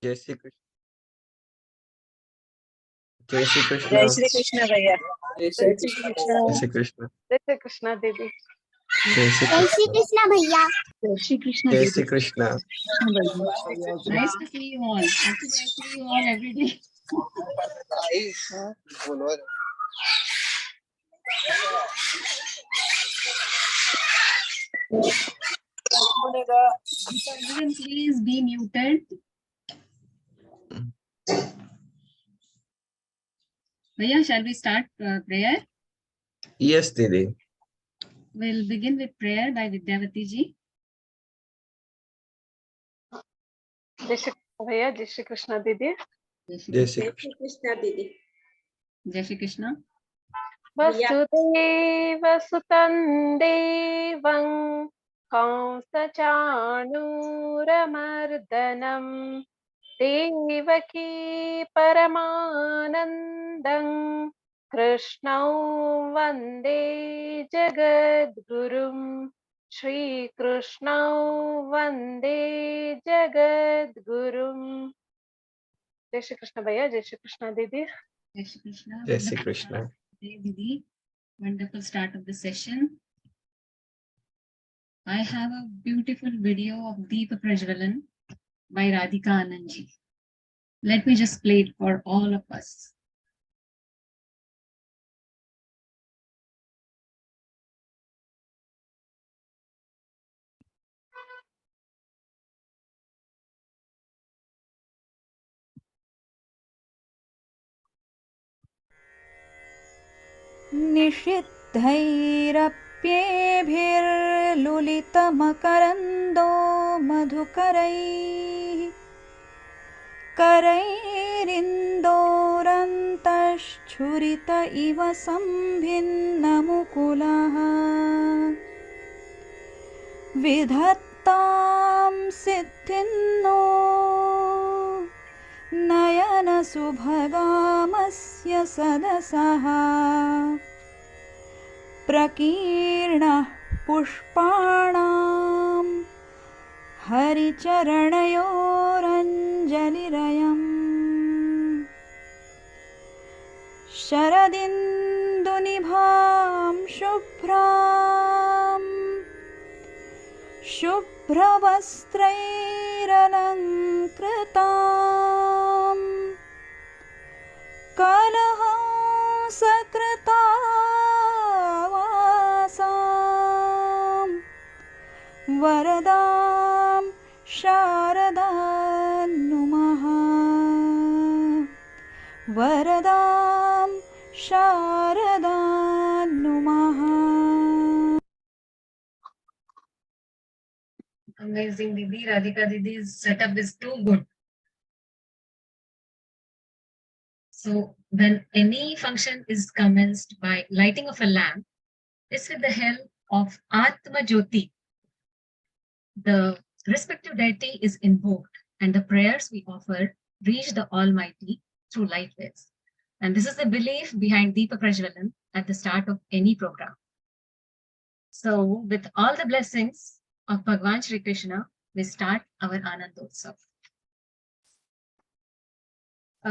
जय श्री कृष्ण। जय श्री कृष्ण। जय श्री कृष्ण भैया। जय श्री कृष्ण। जय श्री कृष्ण। जय श्री कृष्ण दीदी। जय श्री जय श्री कृष्ण भैया। जय श्री कृष्ण जय दीदी। Shri Krishna. Nice to see you all. Actually, I see you all every day. Everyone, please be muted. Bhaiya, shall we start prayer? Yes, Didi. We'll begin with prayer by Vidyavati ji. जय श्री कृष्ण भैया। जय श्री कृष्ण दीदी। जय श्री कृष्ण। कृष्णा दीदी। Jai Shri Krishna. वसुदेवसुतं देवं कंसचाणूरमर्दनं देवकी परमानन्दं कृष्णौ वन्दे जगद्गुरुं श्रीकृष्णौ वन्दे जगद्गुरुं। जय श्री कृष्ण भैया। जय श्री कृष्ण दीदी। Jai Shri Krishna. जय Shri Krishna. Hey, Didi. Wonderful start of the session. I have a beautiful video of Deepa Prajwalan by Radhika Anand ji. Let me just play it for all of us. निषिद्धैरप्येभिर्लुलितमकरन्दो मधुकरैः करैरिन्दोरन्तश्छुरित इव सम्भिन्नमुकुलः विधत्तां सिद्धिन्नो नयनसुभगामस्य सदसः प्रकीर्णः पुष्पाणां हरिचरणयोरञ्जलिरयम् शरदिन्दुनिभां शुभ्रवस्त्रैरलङ्कृतां कलहंसकृतावासां वरदां शारदां नुमः वरदां शारदां नुमः। Amazing, Didi. Radhika Didi's setup is too good. So when any function is commenced by lighting of a lamp, it's with the help of Atma Jyoti. The respective deity is invoked and the prayers we offer reach the Almighty through light waves. And this is the belief behind Deepa Prajwalan at the start of any program. So with all the blessings of Bhagwan Shri Krishna, we start our Aanandotsav.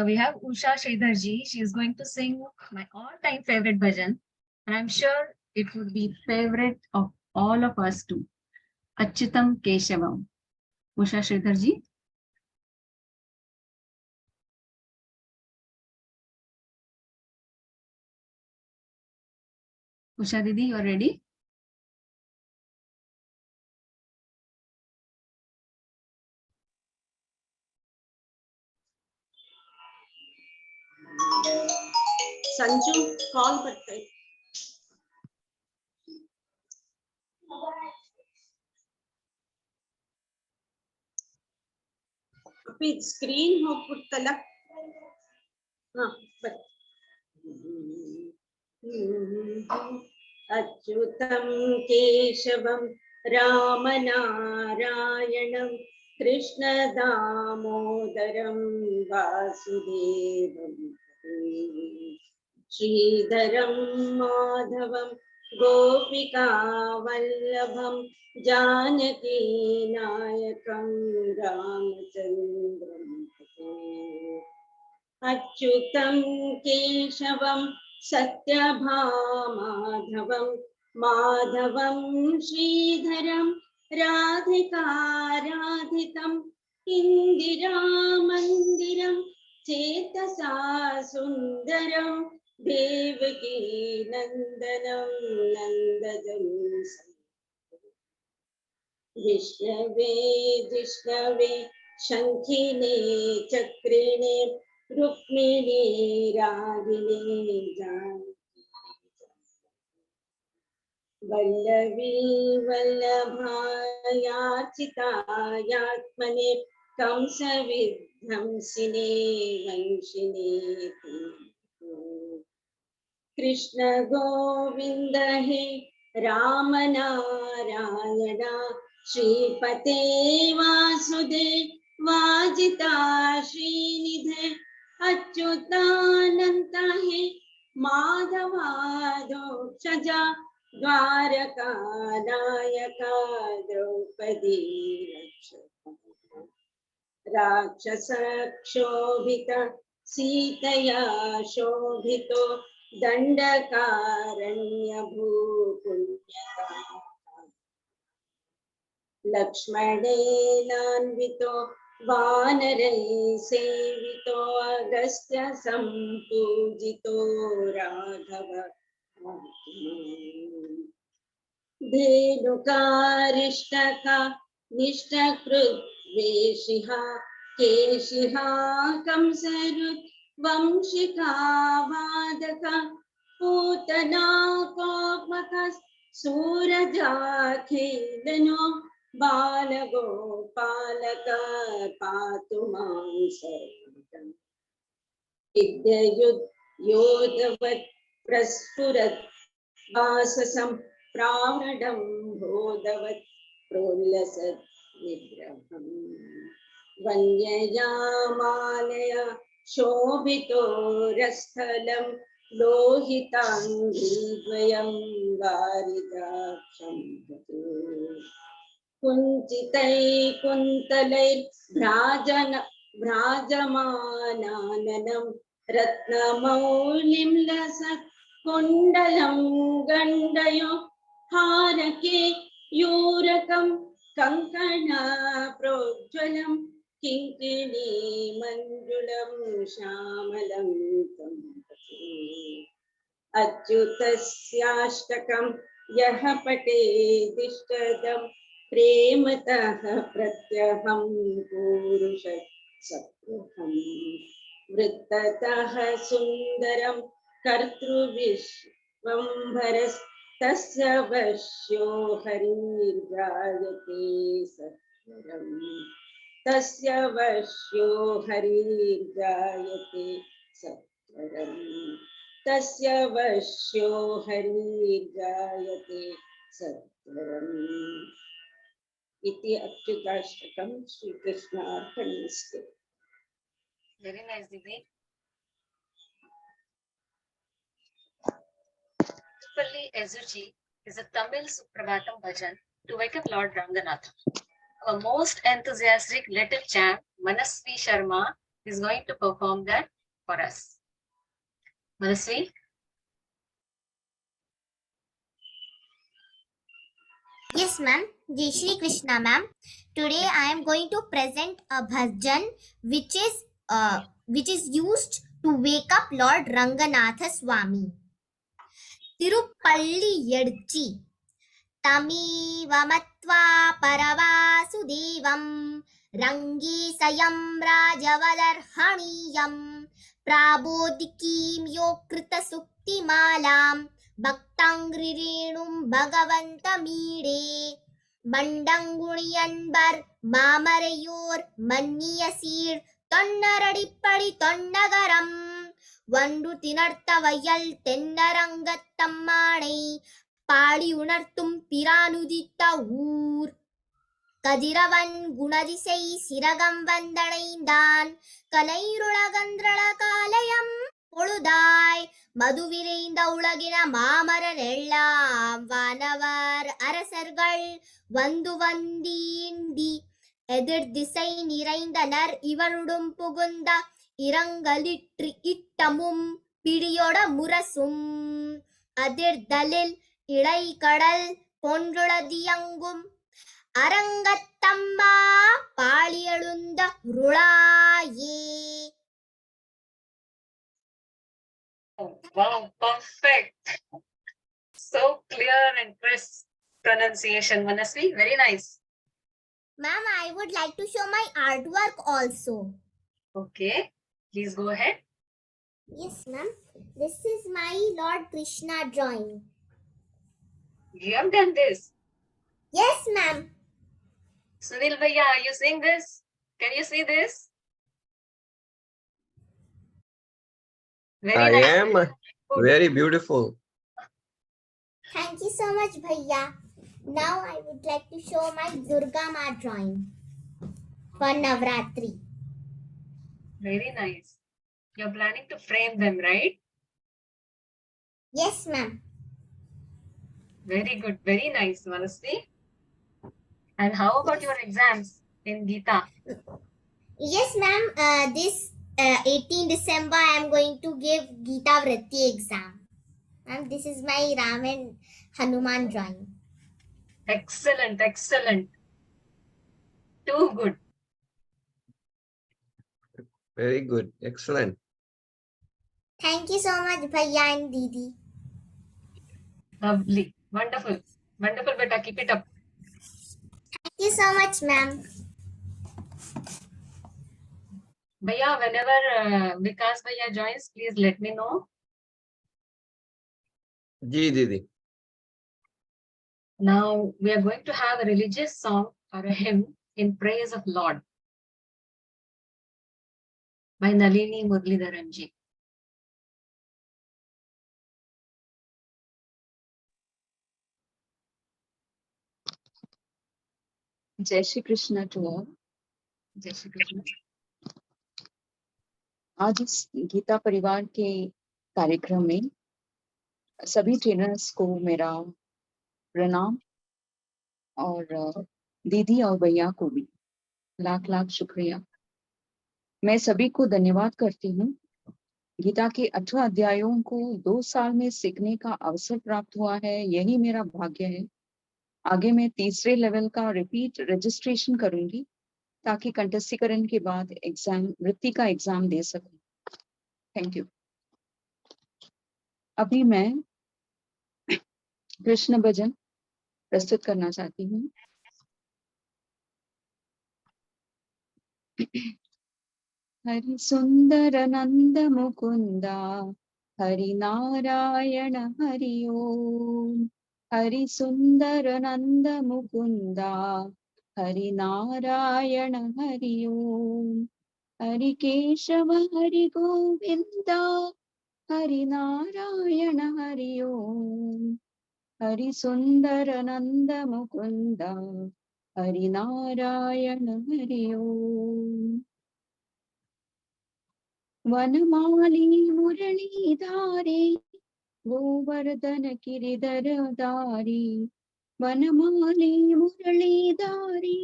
We have Usha Sridhar ji. She is going to sing my all-time favorite bhajan, and I'm sure it would be favorite of all of us too. Achyutam Keshavam. Usha Sridhar ji. Usha Didi, you are ready? Sanju call करते हैं। अभी screen होग्ಬಿಡ್ತಲ್ಲ। अच्युतं केशवं रामनारायणं कृष्णदामोदरं वासुदेवं श्रीधरं माधवं गोपिकावल्लभं जानकी नायकं रामचन्द्रं अच्युतं केशवं सत्यभामाधवं माधवं श्रीधरं राधिकाराधितम् इन्दिरामन्दिरं चेतसा सुन्दरं देवकी नन्दनं नन्दजं विष्णवे जिष्णवे शङ्खिने चक्रिणे रुक्मिणी रागिणे जानकी वल्लवी वल्लभायार्चितायात्मने कंसविध्वंसिने वंशिने कृष्ण गोविन्द हे राम नारायण श्रीपते वासुदेवाजिता श्रीनिधे अच्युतानन्त हे माधवादोक्षजा द्वारका नायका द्रौपदी रक्षक राक्षसक्षोभित सीतया शोभितो दण्डकारण्यभूपुण्यका लक्ष्मणेनान्वितो वानरैः सेवितो अगस्त्य सम्पूजितो राघव धेनुकारिष्टका निष्टकृद्वेषिहा केशिहा कंसरुत् वंशिका वादका पूतना कोपकस् सूरजाखेदनो बालगोपालक पातु मां सर्वदा विद्ययुद् योधवत् प्रस्फुरत् वाससं प्राणडं बोधवत् प्रोल्लसत् विग्रहम् वन्ययामालय शोभितो रस्थलं लोहिताङ्गीद्वयं वारिदाक्षं कुञ्चितैकुन्तलैर्भ्राजमानाननं रत्नमौलिं लसत् कुण्डलं गण्डयो हारके यूरकं कङ्कणप्रोज्ज्वलं किङ्किणी मञ्जुलं श्यामलं तं अच्युतस्याष्टकं यः पठेदिष्टदं प्रेमतः प्रत्यहं पूरुषः सत्वहं वृत्ततः सुन्दरं कर्तृविश्वम्भरस्तस्य वश्यो हरिर्जायते सत्वरम् तस्य वश्यो हरिर्जायते सत्वरम् तस्य वश्यो हरिर्जायते सत्वरम् इति अच्युताष्टकं श्रीकृष्णार्पणमस्तु। Very nice, Didi. Pulli Ezuji is a Tamil Suprabhatam bhajan to wake up Lord Ranganatha. Our most enthusiastic little champ, Manasvi Sharma, is going to perform that for us. Manasvi? Yes, ma'am. Jai Shri Krishna, ma'am. Today I am going to present a bhajan which is used to wake up Lord Ranganatha Swami. Tirupalli Yedchi Tamivamattva Paravasudevam Rangi Sayam Rajavalarhaniyam Prabodhikim Yokrita Suktimalam Bhaktangrirenum Bhagavantamide Mandanguniyanbar Mamarayor Manniyasir Tonnaradippadi Tonnagaram Vandu Tinartavayal Tennarangattammanai Padi Unartum Piranudita Ur Kadiravan Gunadisai Siragam Vandanaindan Kalairulagandrala Kalayam பொழுதாய் மதுவிரைந்த உலகின மாமரரெல்லாம் வானவர் அரசர்கள் வந்து வந்தீண்டி எதிர் திசை நிறைந்தனர் இவருடும் புகுந்த இரங்கலிற்றி இட்டமும் பிடியொட முரசும் அதிர்தலில் இடைக்கடல் கொன்றுளதியங்கும் அரங்கத்தம்மா பாழியெழுந்த ருளாயே. Wow, perfect. So clear and crisp pronunciation, Manasvi. Very nice. Ma'am, I would like to show my artwork also. Okay, please go ahead. Yes, ma'am. This is my Lord Krishna drawing. You have done this. Yes, ma'am. Sunil Bhaiya, are you seeing this? Can you see this? Very I nice. am Good. very beautiful. Thank you so much, Bhaiya. Now I would like to show my Durga Ma drawing for Navratri. Very nice. You're planning to frame them, right? Yes, ma'am. Very good. Very nice, Manasvi. And how about your exams in Gita? Yes, ma'am. This 18 December, I am going to give Gita Vritti exam. Ma'am, this is my Ram and Hanuman drawing. Excellent, excellent. Too good. Very good. Excellent. Thank you so much, Bhaiya and Didi. Lovely. Wonderful. Wonderful, beta. Keep it up. Thank you so much, ma'am. Bhaiya, whenever Vikas Bhaiya joins, please let me know. Ji Didi. Now, we are going to have a religious song or a hymn in praise of Lord by Nalini Muralidharan ji. जय Shri Krishna to all. Jai Shri Krishna. आज इस गीता परिवार के कार्यक्रम में सभी trainers को मेरा प्रणाम और दीदी और भैया को भी लाख लाख शुक्रिया। मैं सभी को धन्यवाद करती हूँ। गीता के 18 अध्यायों को 2 साल में सीखने का अवसर प्राप्त हुआ है, यही मेरा भाग्य है। आगे मैं तीसरे लेवल का रिपीट रजिस्ट्रेशन करूंगी ताकि कंठस्थीकरण के बाद एग्जाम वृत्ति का एग्जाम दे सकूं। Thank you. अभी मैं कृष्ण भजन प्रस्तुत करना चाहती हूँ। हरि सुंदर नंद मुकुंदा हरि नारायण हरि ओम। हरि सुंदर नंद मुकुंदा हरि नारायण हरि ओम। हरि केशव हरि गोविंदा हरि नारायण हरि ओम। हरि सुंदर नंद मुकुंदा हरि नारायण हरि ओम। वनमाली मुरलीधारी गोवर्धन गिरिधर धारी। वनमाली मुरलीधारी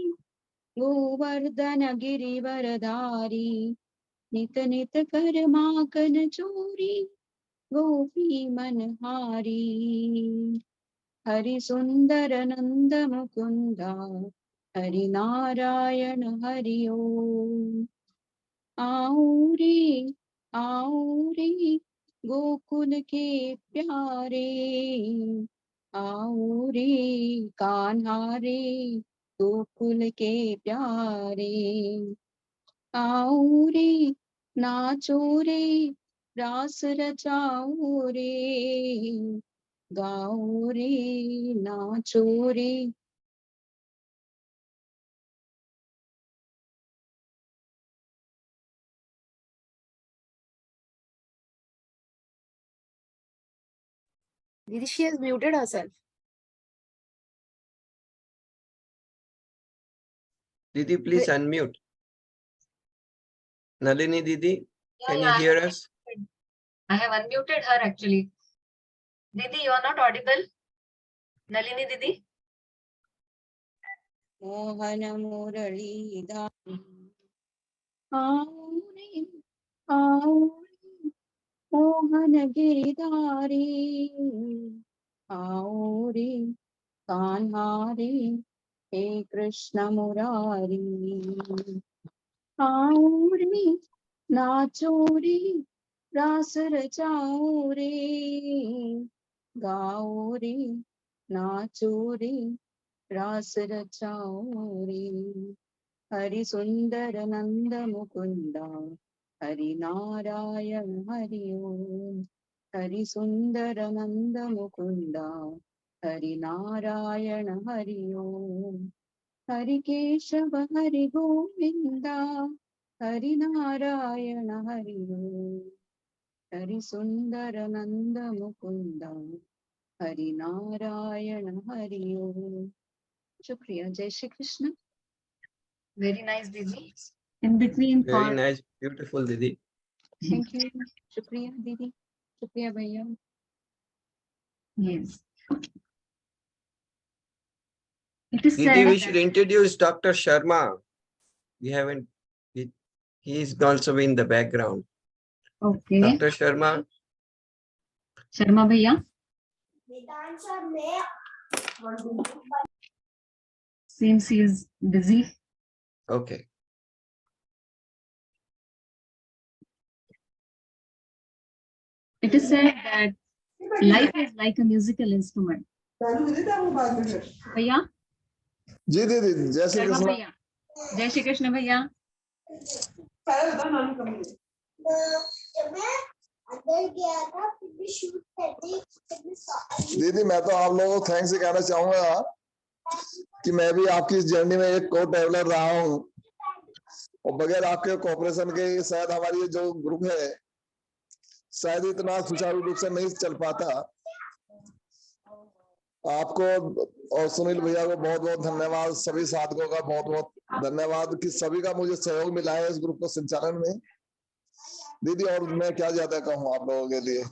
गोवर्धन गिरिवरधारी। नित नित कर माखन चोरी गोपी मनहारी। हरि सुंदर नंद मुकुंदा हरि नारायण हरि ओम। आओ रे गोकुल के प्यारे। आओ रे कान्हा रे गोकुल के प्यारे। आओ रे नाचो रे रास रचाओ रे। गाओ रे नाचो रे। Didi, she has muted herself. Didi, please unmute. Nalini Didi, can you Yeah, hear us? I have unmuted her actually. Didi, you are not audible. Nalini Didi. Mohan Muralidhar आओ रे आओ रे मोहन गिरधारी, आओ रे कान्हा रे हे कृष्ण मुरारी, आओ रे नाचो रे रास रचाओ रे, गाओ रे नाचो रे रास रचाओ रे। हरि सुंदर नंद मुकुंदा, हरि नारायण हरि ओम, हरि सुंदर नंद मुकुंदा, हरि नारायण हरि ओम, हरि केशव हरि गोविंदा, हरि नारायण हरि ओम, हरि सुंदर नंद मुकुंदा, हरि नारायण हरि ओम। शुक्रिया। जय Shri Krishna. Very nice, Didi. In between Very for nice, beautiful, Didi. Thank you. शुक्रिया दीदी, शुक्रिया भैया। yes. It is Didi, we said should that introduce Dr. Sharma. We haven't, he's also in the background. okay. Dr. Sharma, Sharma Bhaiya. Seems he is busy. okay. It is said that life is like a musical instrument. Bhaiya, जी दीदी, जय Shri Sharma Krishna. Bhaiya. Jai Shri Krishna Bhaiya. दीदी मैं तो आप लोगों को thanks कहना चाहूंगा कि मैं भी आपकी इस जर्नी में एक को ट्रेवलर रहा हूँ, और बगैर आपके कोऑपरेशन के शायद हमारी ये जो ग्रुप है शायद इतना सुचारू रूप से नहीं चल पाता। आपको और सुनील भैया को बहुत बहुत धन्यवाद, सभी साथियों का बहुत बहुत धन्यवाद कि सभी का मुझे सहयोग मिला है इस ग्रुप को संचालन में। दीदी और मैं क्या ज्यादा कहूँ आप लोगों के लिए।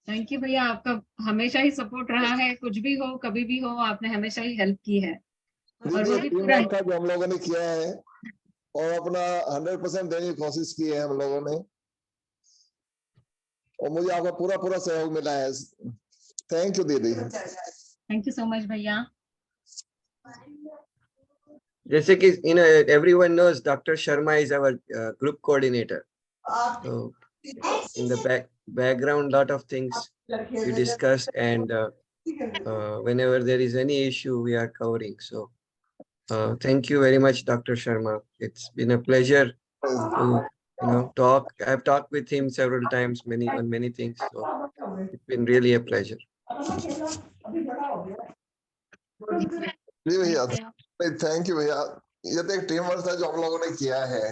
थैंक यू भैया, आपका हमेशा ही सपोर्ट रहा है, कुछ भी हो कभी भी हो आपने हमेशा ही हेल्प की है। और वो भी टीम पूरा वर्क था जो हम लोगों ने किया है और अपना 100% देने की कोशिश की है हम लोगों ने, और मुझे आपका पूरा पूरा सहयोग मिला है। थैंक यू दीदी। थैंक यू सो मच भैया। जैसे कि everyone knows Dr. Sharma is our group coordinator. So in the background, lot of things we discuss, and whenever there is any issue, we are covering. So thank you very much, Dr. Sharma. It's been a pleasure to talk. I've talked with him several times, on many things. So it's been really a pleasure. जी भैया, thank you भैया। ये तो एक team work था जो हम लोगों ने किया है।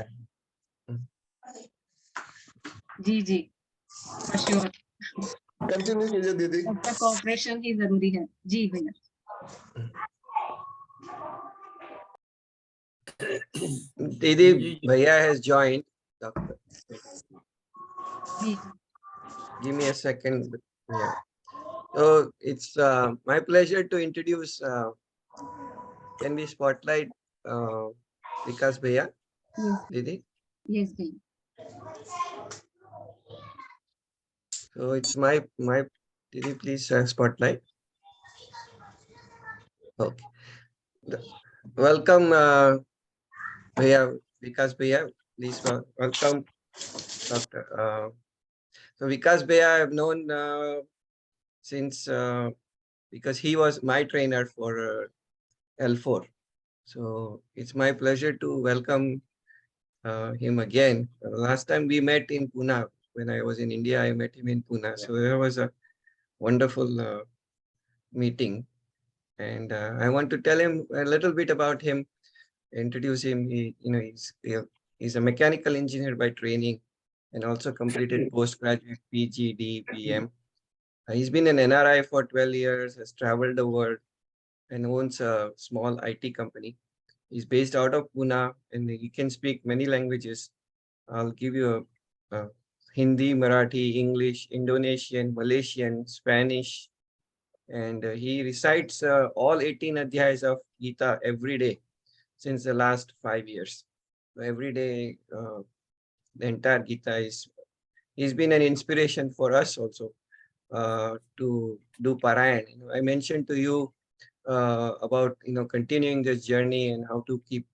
जी जी, for sure. कंटिन्यू कीजिए दीदी। सबका कोऑपरेशन ही जरूरी है। जी भैया। Didi Bhaiya has joined. Doctor, ji give me a second. Yeah. So it's my pleasure to introduce. Can we spotlight Vikas Bhaiya? yes Didi? yes भैया। So it's my Didi, please spotlight. Okay. Welcome, Bhaiya, Vikas Bhaiya. Please welcome, Doctor. So Vikas Bhaiya I've known since because he was my trainer for L4. So it's my pleasure to welcome him again. Last time we met in Pune, when I was in India, I met him in Pune. So there was a wonderful meeting. And I want to tell him a little bit about him, introduce him. He's a mechanical engineer by training and also completed postgraduate PGD, PM. He's been an NRI for 12 years, has traveled the world, and owns a small IT company. He's based out of Pune, and he can speak many languages. I'll give you a Hindi, Marathi, English, Indonesian, Malaysian, Spanish, and he recites all 18 adhyayas of Gita every day since the last 5 years. So every day the entire Gita is, he's been an inspiration for us also to do Parayan. I mentioned to you about continuing this journey and how to keep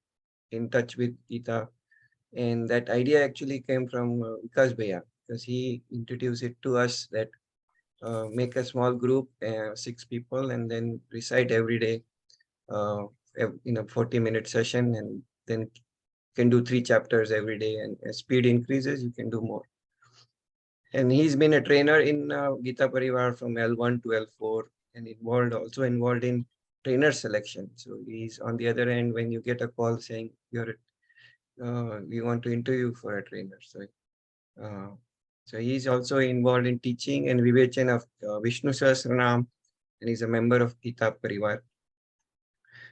in touch with Gita. And that idea actually came from Vikas Bhaiya, because he introduced it to us that make a small group, 6 people, and then recite every day, 40-minute session, and then can do 3 chapters every day. And as speed increases, you can do more. And he's been a trainer in Gita Parivar from L1 to L4, and also involved in trainer selection. So he's on the other end when you get a call saying we want to interview for a trainer. So he's also involved in teaching and Vivechan of Vishnu Sahasranam, and he's a member of Gita Parivar.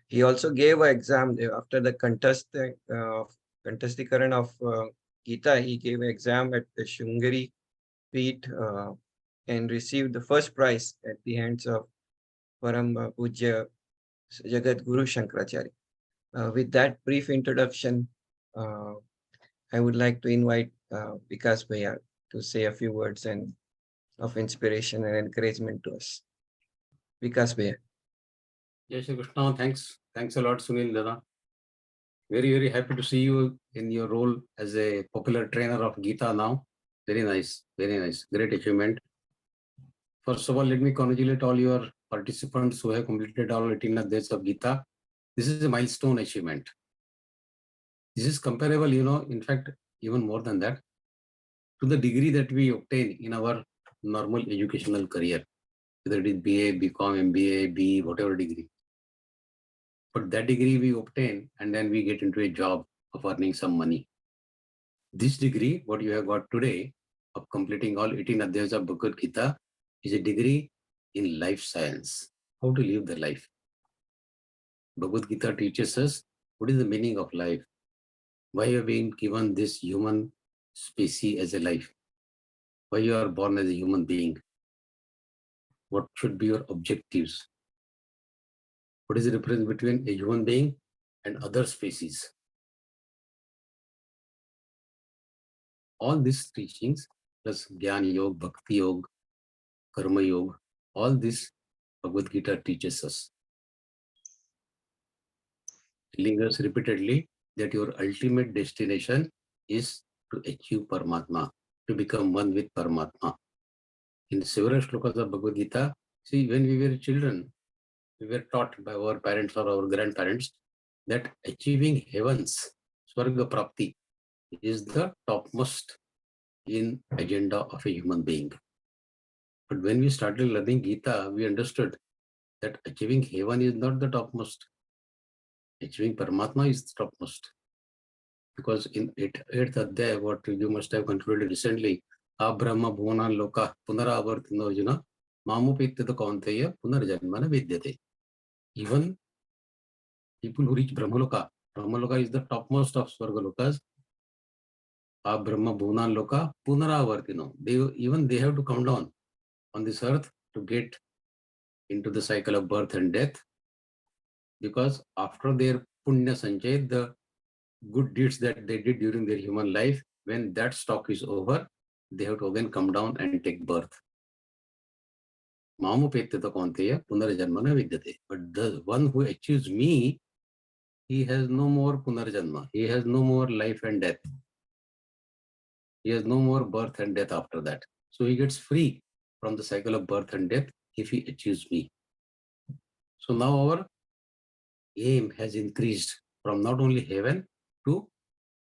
He also gave an exam after the contestikaran of Gita. He gave an exam at the Shungari Peeth and received the first prize at the hands of Param Pujya Jagat Guru Shankaracharya. With that brief introduction, I would like to invite Vikas Bhaiya to say a few words of inspiration and encouragement to us. Vikas Bhaiya. Jai Shri Krishna. Thanks a lot, Sunil Dada. Very, very happy to see you in your role as a popular trainer of Gita now. Very nice, great achievement. First of all, let me congratulate all your participants who have completed all 18 days of Gita. This is a milestone achievement. This is comparable, in fact, even more than that, to the degree that we obtain in our normal educational career, whether it is BA, BCom, MBA, BE, whatever degree. But that degree we obtain and then we get into a job of earning some money. This degree, what you have got today, of completing all 18 adhyayas of Bhagavad Gita, is a degree in life science, how to live the life. Bhagavad Gita teaches us what is the meaning of life, why you have been given this human species as a life, why you are born as a human being, what should be your objectives, what is the difference between a human being and other species. All these teachings, plus Jnana Yoga, Bhakti Yoga, Karma Yoga, all this Bhagavad Gita teaches us, telling us repeatedly that your ultimate destination is to achieve Paramatma, to become one with Paramatma. In several shlokas of Bhagavad Gita, see, when we were children, we were taught by our parents or our grandparents that achieving heavens, Swarga Prapti, is the topmost in agenda of a human being. But when we started learning Gita, we understood that achieving heaven is not the topmost. Achieving Paramatma is the topmost. Because in 8th Adhyaya, what you must have concluded recently, Abrahma Bhuvana Loka Punaravartino Arjuna Mamupitya Kaunteya Punarjanmana Vidyate. Even people who reach Brahmaloka is the topmost of Swargalokas. Brahma Bhuvan Loka Punaravartino. They have to come down on this earth to get into the cycle of birth and death, because after their Punya Sanchay, the good deeds that they did during their human life, when that stock is over, they have to again come down and take birth. Mamupetya Kaunteya Punarjanmana Vidyate. But the one who achieves me, he has no more Punarjanma. He has no more life and death. He has no more birth and death after that. So he gets free from the cycle of birth and death if he achieves me. So now our aim has increased from not only heaven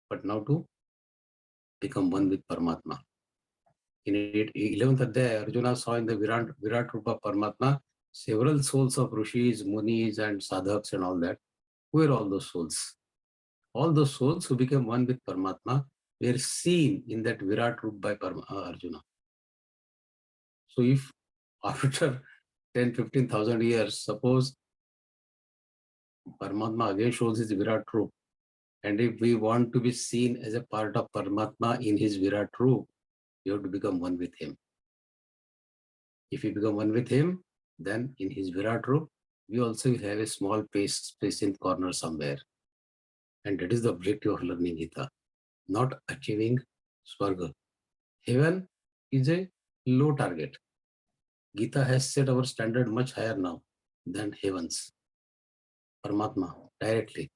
but now to become one with Paramatma. In 11th Adhyaya, Arjuna saw in the Virat Rupa Paramatma several souls of Rishis, Munis and Sadhaks and all that. Who were all those souls? All those souls who became one with Paramatma were seen in that Virat Rupa by Arjuna. So if after 10,000-15,000 years, suppose Paramatma again shows his Virat Rupa, and if we want to be seen as a part of Paramatma in his Virat Rupa, you have to become one with him. If you become one with him, then in his Virat Rupa, we also will have a small space in corner somewhere. And that is the objective of learning Gita. Not achieving Swarga. Heaven is a low target. Gita has set our standard much higher now than heavens. Paramatma, directly.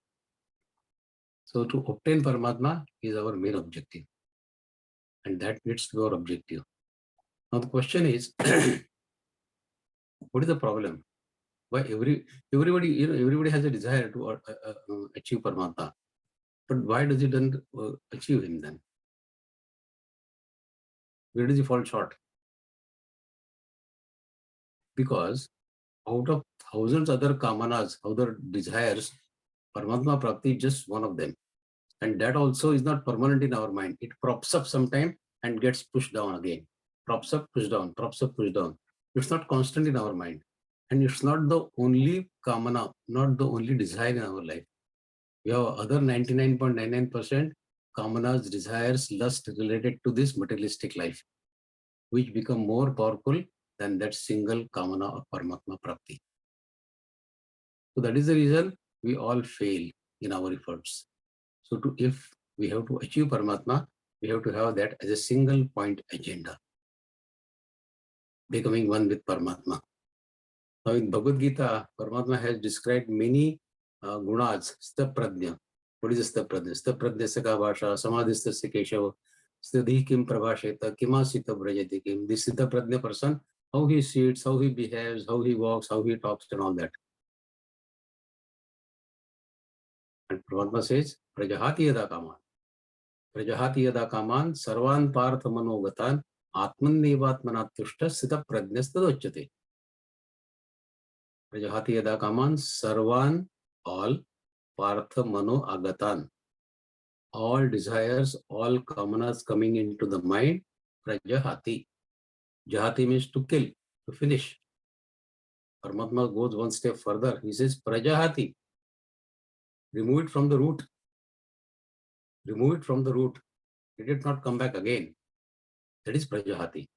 So to obtain Paramatma is our main objective. And that needs to be our objective. Now the question is, what is the problem? Why everybody, everybody has a desire to achieve Paramatma. But why does it not achieve him then? Where does he fall short? Because out of thousands other kamanas, other desires, Paramatma Prapti is just one of them. And that also is not permanent in our mind. It props up sometime and gets pushed down again. Props up, push down, props up, push down. It's not constant in our mind. And it's not the only kamana, not the only desire in our life. We have other 99.99% kamanas, desires, lust related to this materialistic life, which become more powerful than that single kamana of Paramatma Prapti. So that is the reason we all fail in our efforts. So if we have to achieve Paramatma, we have to have that as a single point agenda, becoming one with Paramatma. Now in Bhagavad Gita, Paramatma has described many gunas, stapradnya. What is stapradnya? Stapradnya saka bhasha, samadhistasya keshava, stadhi kim prabhasheta, kimasita brajati kim. This stapradnya person, how he sits, how he behaves, how he walks, how he talks and all that. And Paramatma says, prajahati yada kaman. Prajahati yada kaman, sarvan partha manogatan, atmannevatmanat tushta sita prajnastadochyate. Prajahati yada kaman, sarvan, all, partha mano agatan. All desires, all kamanas coming into the mind, prajahati. Jahati means to kill, to finish. Paramatma goes one step further. He says, prajahati. Remove it from the root. Remove it from the root. Let it not come back again. That is prajahati.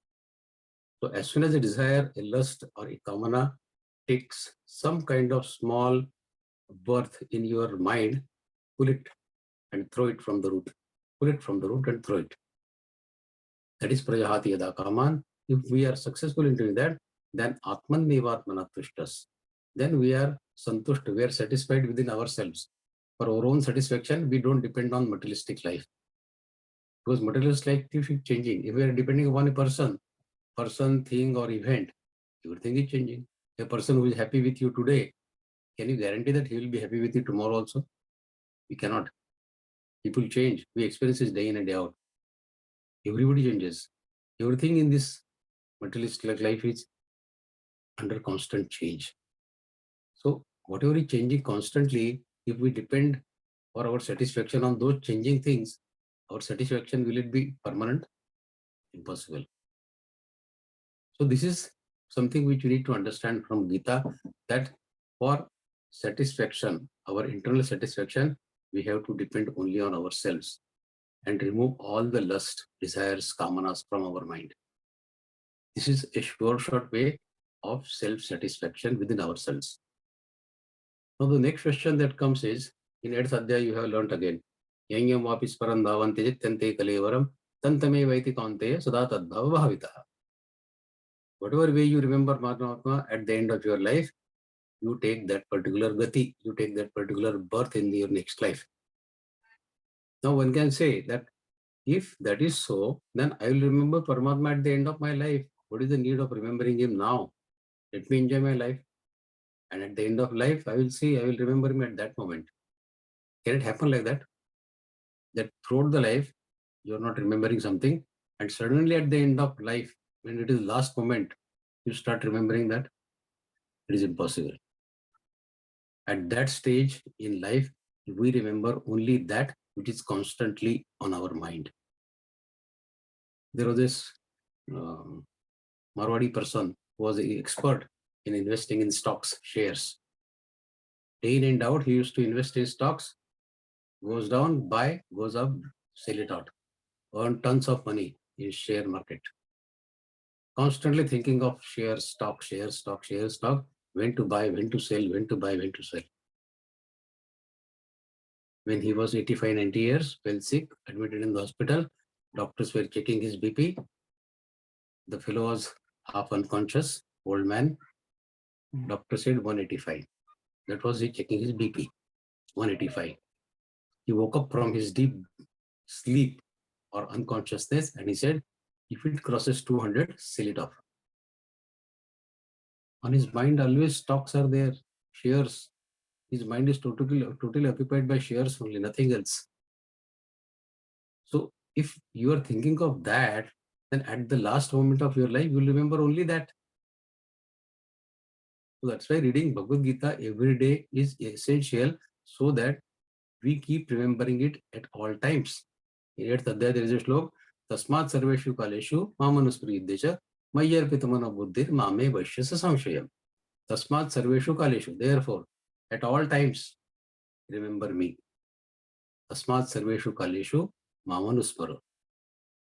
So as soon as a desire, a lust or a kamana takes some kind of small birth in your mind, pull it and throw it from the root. Pull it from the root and throw it. That is prajahati yada kaman. If we are successful in doing that, then atman nevatmana tushtas. Then we are santushta, we are satisfied within ourselves. For our own satisfaction, we don't depend on materialistic life. Because materialistic life is changing. If we are depending upon a person, thing or event, everything is changing. A person who is happy with you today, can you guarantee that he will be happy with you tomorrow also? We cannot. People change. We experience this day in and day out. Everybody changes. Everything in this materialistic life is under constant change. So whatever is changing constantly, if we depend for our satisfaction on those changing things, our satisfaction, will it be permanent? Impossible. So this is something which we need to understand from Gita, that for satisfaction, our internal satisfaction, we have to depend only on ourselves and remove all the lust, desires, kamanas from our mind. This is a short way of self-satisfaction within ourselves. Now the next question that comes is, in 8th Adhyaya you have learnt again, Yangam vapis parandhavan tejitante kalevaram tantame vaiti kaunteya sada tadbhava bhavitaha. Whatever way you remember Paramatma at the end of your life, you take that particular gati, you take that particular birth in your next life. Now one can say that if that is so, then I will remember Paramatma at the end of my life. What is the need of remembering him now? Let me enjoy my life. And at the end of life, I will remember him at that moment. Can it happen like that? That throughout the life, you are not remembering something, and suddenly at the end of life, when it is last moment, you start remembering that? It is impossible. At that stage in life, we remember only that which is constantly on our mind. There was this Marwadi person who was an expert in investing in stocks, shares. Day in and out, he used to invest in stocks, goes down, buy, goes up, sell it out, earn tons of money in share market. Constantly thinking of shares, stock, when to buy, when to sell, when to buy, when to sell. When he was 85, 90 years, fell sick, admitted in the hospital, Doctors were checking his BP. The fellow was half unconscious, old man. Doctor said 185. That was he checking his BP, 185. He woke up from his deep sleep or unconsciousness and he said, if it crosses 200, sell it off. On his mind, always stocks are there, shares. His mind is totally occupied by shares only, nothing else. So if you are thinking of that, then at the last moment of your life, you will remember only that. So that's why reading Bhagavad Gita every day is essential so that we keep remembering it at all times. In 8th Adhyaya, there is a slok, Tasmat Sarveshu Kaleshu Mamanuspridesha Mayyarpitamana Buddhir Mame Vaishyasa Samshayam. Tasmat Sarveshu Kaleshu. Therefore, at all times, remember me. Tasmat Sarveshu Kaleshu Mamanuspara.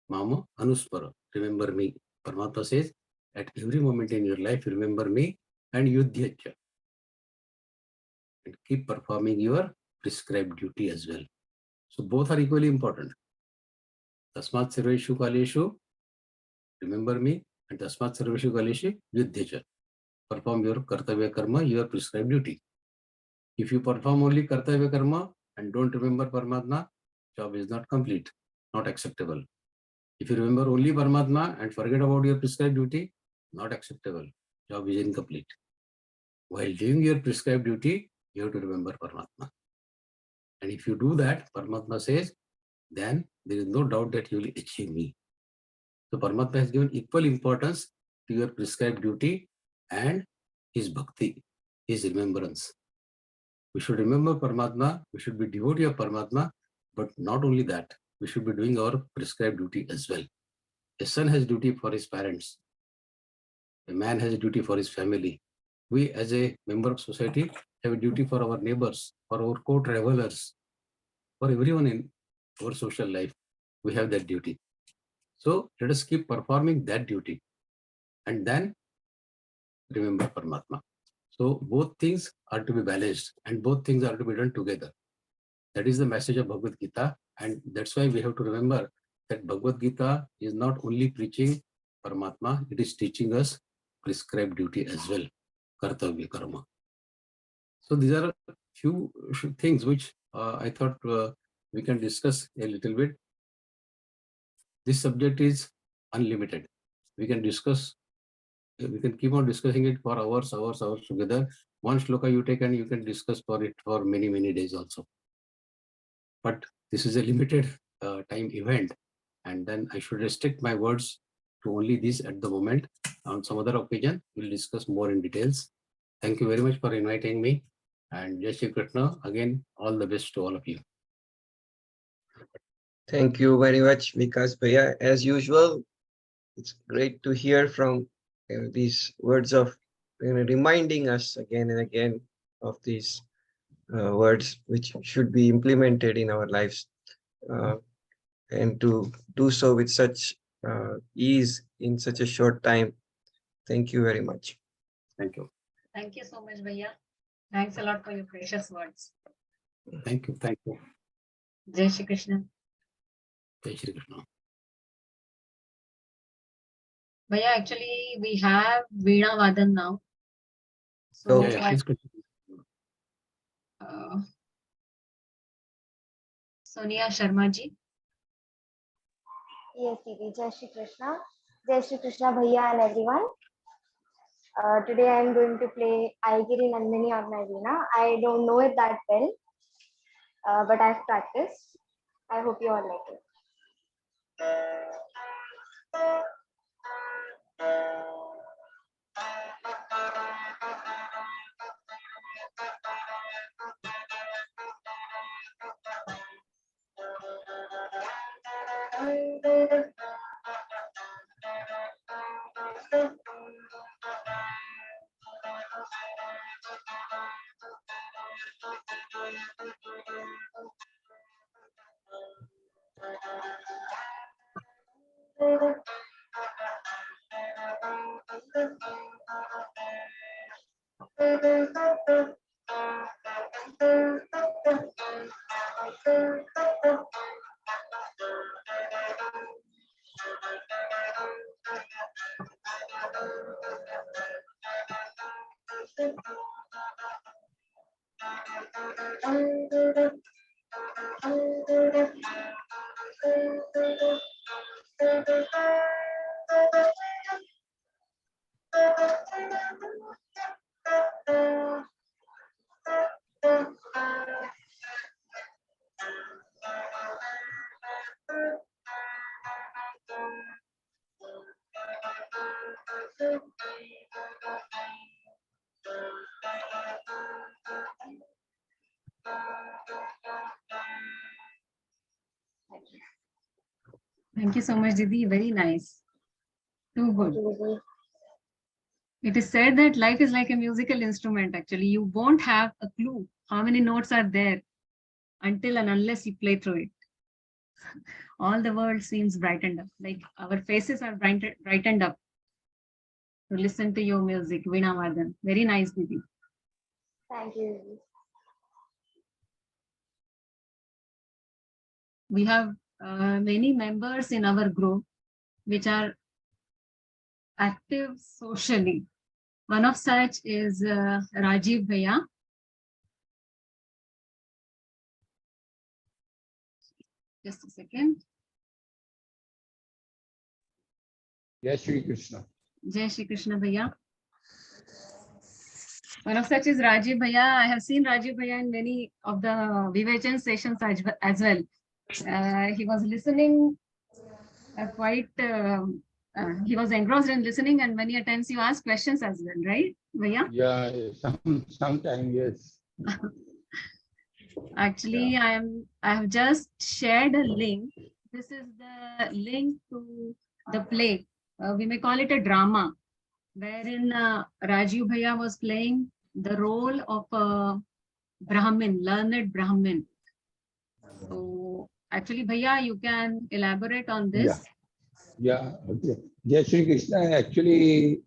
Mama Anuspara. Remember me. Paramatma says, at every moment in your life, remember me and Yudhyacha. And keep performing your prescribed duty as well. So both are equally important. Tasmat Sarveshu Kaleshu, remember me, and Tasmat Sarveshu Kaleshu Yudhyacha. Perform your Kartavya Karma, your prescribed duty. If you perform only Kartavya Karma and don't remember Paramatma, job is not complete, not acceptable. If you remember only Paramatma and forget about your prescribed duty, not acceptable, job is incomplete. While doing your prescribed duty, you have to remember Paramatma. And if you do that, Paramatma says, then there is no doubt that you will achieve me. So Paramatma has given equal importance to your prescribed duty and his bhakti, his remembrance. We should remember Paramatma, we should be devotee of Paramatma, but not only that, we should be doing our prescribed duty as well. A son has duty for his parents. A man has a duty for his family. We as a member of society have a duty for our neighbors, for our co-travelers, for everyone in our social life. We have that duty. So let us keep performing that duty and then remember Paramatma. So both things are to be balanced and both things are to be done together. That is the message of Bhagavad Gita, and that's why we have to remember that Bhagavad Gita is not only preaching Paramatma, it is teaching us prescribed duty as well, Kartavya Karma. So these are a few things which I thought we can discuss a little bit. This subject is unlimited. We can keep on discussing it for hours together. One shloka you take and you can discuss for it for many days also. But this is a limited time event, and then I should restrict my words to only this at the moment. On some other occasion, we'll discuss more in details. Thank you very much for inviting me, and Jai Shri Krishna. Again, all the best to all of you. Thank you very much, Vikas Bhaiya. As usual, it's great to hear from these words of reminding us again and again of these words which should be implemented in our lives, and to do so with such ease in such a short time. Thank you very much. Thank you. Thank you so much, Bhaiya. Thanks a lot for your precious words. Thank you. Thank you. Jai Shri Krishna. Jai Shri Krishna. Bhaiya, actually, we have Veena Vadan now. So, Okay. Yeah, please continue. Sonia Sharma ji. Yes, Didi. Jai Shri Krishna. Jai Shri Krishna Bhaiya and everyone. Today I am going to play Aigiri Nandini on my veena. I don't know it that well, but I've practiced. I hope you all like it. Thank you so much, Didi. Very nice. Too good. Thank you, Didi. It is said that life is like a musical instrument. Actually, you won't have a clue how many notes are there until and unless you play through it. All the world seems brightened up. Like our faces are brightened up to listen to your music, Veena Vardhan. Very nice, Didi. Thank you, Didi. We have many members in our group which are active socially. One of such is Rajiv Bhaiya. Just a second. Jai Shri Krishna. Jai Shri Krishna Bhaiya. One of such is Rajiv Bhaiya. I have seen Rajiv Bhaiya in many of the Vivachan sessions as well. He was listening he was engrossed in listening, and many times you ask questions as well, right, Bhaiya? Yeah, sometime, yes. Actually, I have just shared a link. This is the link to the play. We may call it a drama, wherein Rajiv Bhaiya was playing the role of a Brahmin, learned Brahmin. So actually, Bhaiya, you can elaborate on this. Yeah, okay. Jai Shri Krishna. Actually,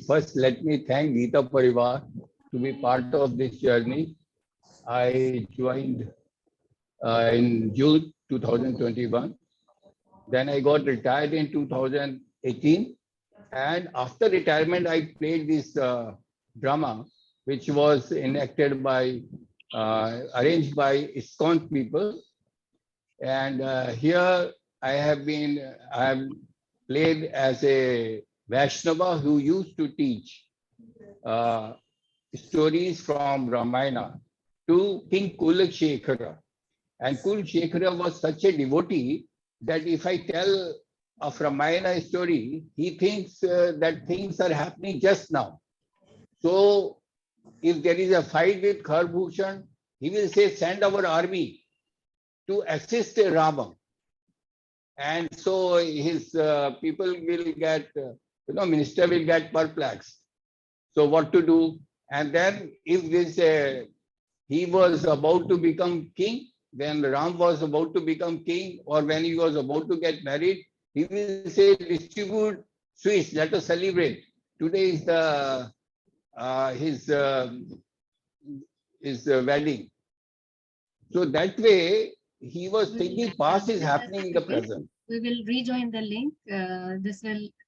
first let me thank Gita Parivar to be part of this journey. I joined in June 2021. Then I got retired in 2018. And after retirement, I played this drama, which was enacted by, arranged by ISKCON people. And here I have played as a Vaishnava who used to teach stories from Ramayana to King Kulashekara. And Kulashekara was such a devotee that if I tell of Ramayana story, he thinks that things are happening just now. So if there is a fight with Kharbhushan, he will say, send our army to assist Rama. And so his people will get, minister will get perplexed. So what to do? And then if this, he was about to become king, when Ram was about to become king, or when he was about to get married, he will say, distribute sweets, let us celebrate. Today is the his wedding. So that way, he was thinking past is happening in the present. We will rejoin the link. This will